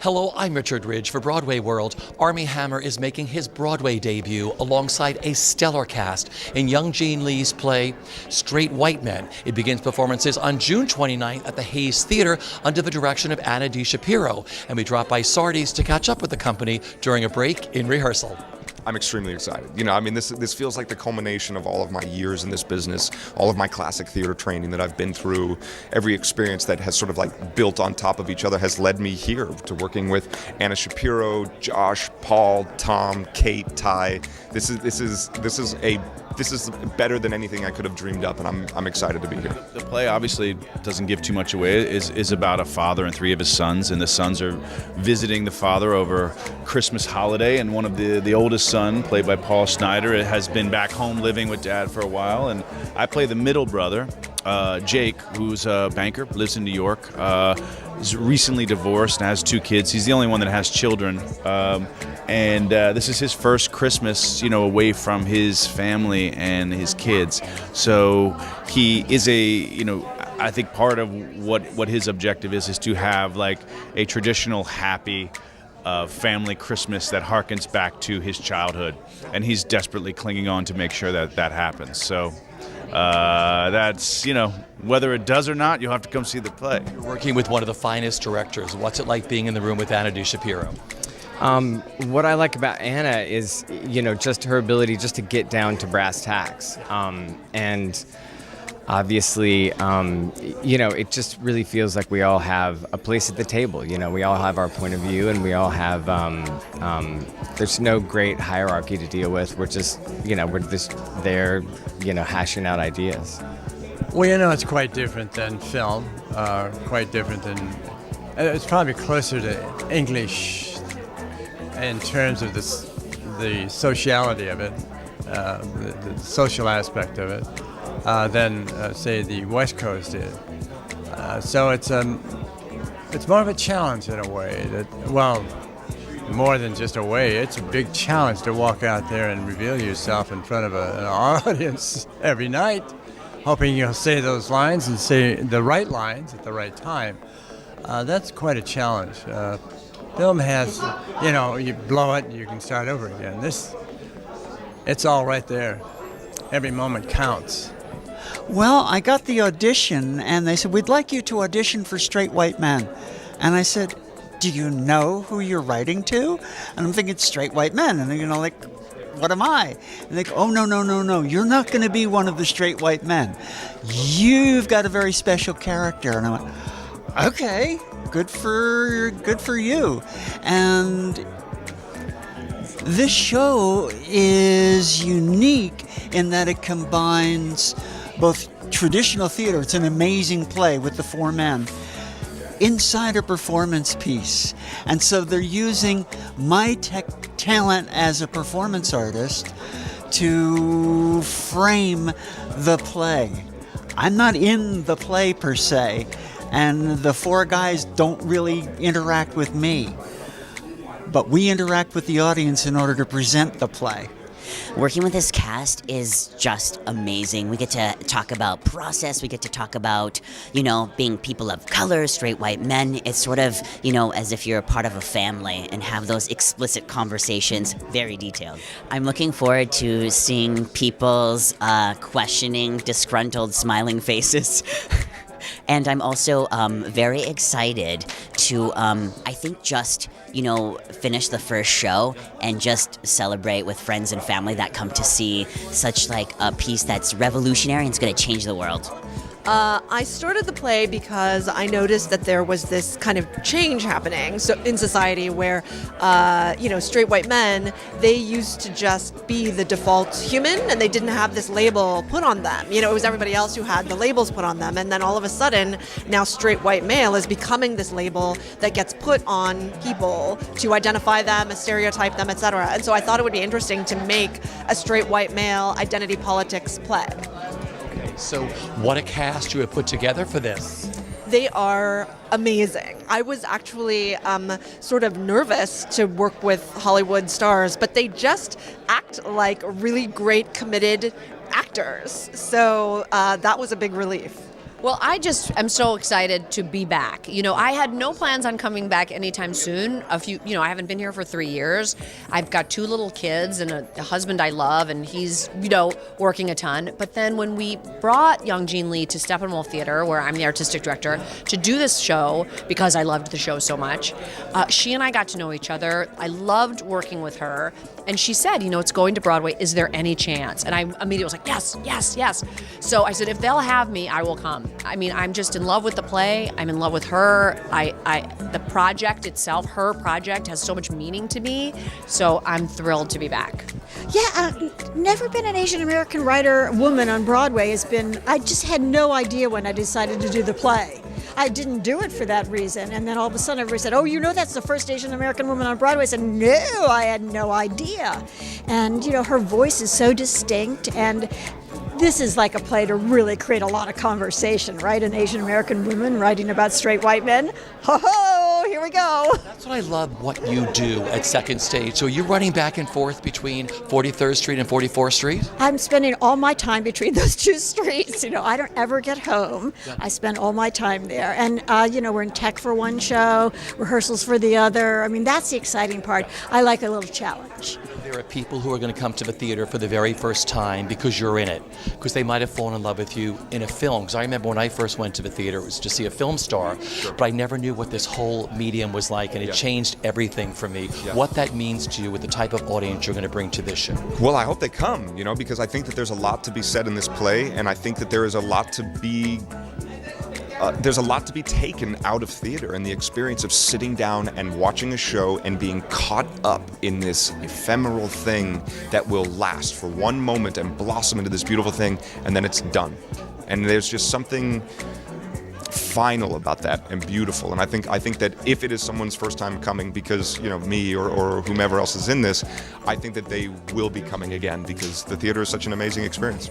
Hello, I'm Richard Ridge for Broadway World. Armie Hammer is making his Broadway debut alongside a stellar cast in young Gene Lee's play Straight White Men. It begins performances on June 29th at the Hayes Theater under the direction of Anna D. Shapiro. And we drop by Sardi's to catch up with the company during a break in rehearsal. I'm extremely excited. This feels like the culmination of all of my years in this business, all of my classic theater training that I've been through. Every experience that has sort of like built on top of each other has led me here to working with Anna Shapiro, Josh, Paul, Tom, Kate, Ty. This is better than anything I could have dreamed up, and I'm excited to be here. The play obviously doesn't give too much away. It is about a father and three of his sons, and the sons are visiting the father over Christmas holiday, and one of the oldest son, played by Paul Snyder, has been back home living with dad for a while, and I play the middle brother, Jake, who's a banker, lives in New York, is recently divorced and has two kids. He's the only one that has children, and this is his first Christmas, away from his family and his kids. So he is I think part of what his objective is to have like a traditional happy family Christmas that harkens back to his childhood, and he's desperately clinging on to make sure that happens. So that's, whether it does or not, you'll have to come see the play. You're working with one of the finest directors. What's it like being in the room with Anna D. Shapiro? What I like about Anna is, just her ability just to get down to brass tacks. And obviously, it just really feels like we all have a place at the table. We all have our point of view, and we all have, there's no great hierarchy to deal with. We're just, we're just there, hashing out ideas. Well, it's quite different than film, quite different than, it's probably closer to English in terms of the sociality of it, the social aspect of it, than, say, the West Coast is. So it's more of a challenge in a way. More than just a way. It's a big challenge to walk out there and reveal yourself in front of an audience every night, hoping you'll say those lines and say the right lines at the right time. That's quite a challenge. Film has, you blow it, you can start over again. It's all right there. Every moment counts. Well, I got the audition, and they said, we'd like you to audition for Straight White Men. And I said, do you know who you're writing to? And I'm thinking, Straight White Men. And what am I? And they go, oh, no. You're not going to be one of the straight white men. You've got a very special character. And I went, okay, good for you. And this show is unique in that it combines both traditional theater, it's an amazing play with the four men, inside a performance piece. And so they're using my talent as a performance artist to frame the play. I'm not in the play per se, and the four guys don't really interact with me, but we interact with the audience in order to present the play. Working with this cast is just amazing. We get to talk about process. We get to talk about, being people of color, straight white men. It's sort of, as if you're a part of a family and have those explicit conversations, very detailed. I'm looking forward to seeing people's questioning, disgruntled, smiling faces. And I'm also very excited to, I think, just, finish the first show and just celebrate with friends and family that come to see such like a piece that's revolutionary and it's going to change the world. I started the play because I noticed that there was this kind of change happening in society where, straight white men, they used to just be the default human and they didn't have this label put on them. It was everybody else who had the labels put on them. And then all of a sudden, now straight white male is becoming this label that gets put on people to identify them, stereotype them, etc. And so I thought it would be interesting to make a straight white male identity politics play. So what a cast you have put together for this. They are amazing. I was actually sort of nervous to work with Hollywood stars, but they just act like really great, committed actors. So that was a big relief. Well, I just am so excited to be back. You know, I had no plans on coming back anytime soon. I haven't been here for 3 years. I've got 2 little kids and a husband I love, and he's, working a ton. But then when we brought young Jean Lee to Steppenwolf Theater, where I'm the artistic director, to do this show, because I loved the show so much, she and I got to know each other. I loved working with her. And she said, it's going to Broadway. Is there any chance? And I immediately was like, yes, yes, yes. So I said, if they'll have me, I will come. I mean, I'm just in love with the play. I'm in love with her. The project itself, her project, has so much meaning to me. So I'm thrilled to be back. Yeah, never been an Asian American writer woman on Broadway. I just had no idea when I decided to do the play. I didn't do it for that reason. And then all of a sudden everybody said, oh, that's the first Asian American woman on Broadway. I said, no, I had no idea. And, her voice is so distinct, and this is like a play to really create a lot of conversation, right? An Asian American woman writing about straight white men. Ho-ho, here we go. That's what I love what you do at Second Stage. So you're running back and forth between 43rd Street and 44th Street? I'm spending all my time between those 2 streets. I don't ever get home. I spend all my time there. And, we're in tech for one show, rehearsals for the other. I mean, that's the exciting part. I like a little challenge. There are people who are going to come to the theater for the very first time because you're in it, because they might have fallen in love with you in a film. Because I remember when I first went to the theater, it was to see a film star, but I never knew what this whole medium was like, and it changed everything for me. What that means to you with the type of audience you're going to bring to this show. Well, I hope they come, because I think that there's a lot to be said in this play, and I think that there is a lot to be taken out of theater, and the experience of sitting down and watching a show and being caught up in this ephemeral thing that will last for one moment and blossom into this beautiful thing, and then it's done. And there's just something final about that and beautiful. And I think that if it is someone's first time coming, because me or whomever else is in this, I think that they will be coming again, because the theater is such an amazing experience.